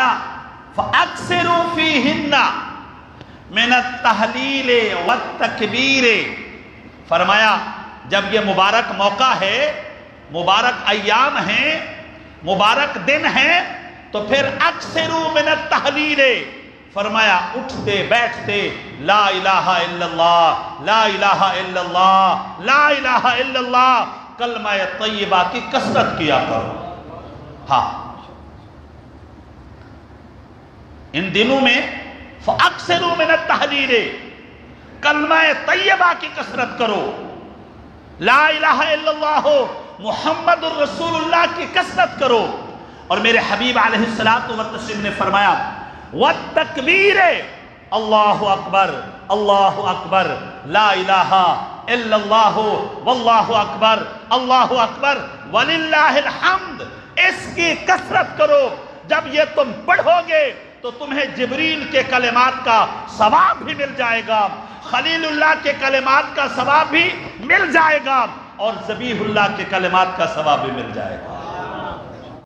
فرمایا فَأَكْثِرُوا فِيهِنَّ مِنَ التَّحْلِيلِ وَالتَّكْبِيرِ، فرمایا جب یہ مبارک موقع ہے، مبارک ایام ہیں، مبارک دن ہیں، تو پھر اکثروا من التحلیل، فرمایا اٹھتے بیٹھتے لا الہ الا اللہ، لا الہ الا اللہ، لا الہ الا اللہ، کلمہ طیبہ کی کثرت کیا کرو۔ ہاں، ان دنوں میں فَأَكْثِرُوا مِنَ التَّحْلِيلِ، کلمہ طیبہ کی کثرت کرو، لا الہ الا اللہ محمد الرسول اللہ کی کثرت کرو۔ اور میرے حبیب علیہ السلام نے فرمایا وَالتَّكْبِيرِ، اللہ اکبر اللہ اکبر، لا الہ الا اللہ واللہ اکبر اللہ اکبر وَلِلَّهِ الْحَمْدِ، اس کی کثرت کرو۔ جب یہ تم پڑھو گے تو تمہیں جبریل کے کلمات کا ثواب بھی مل جائے گا، خلیل اللہ کے کلمات کا ثواب بھی مل جائے گا، اور ذبیح اللہ کے کلمات کا ثواب بھی مل جائے گا۔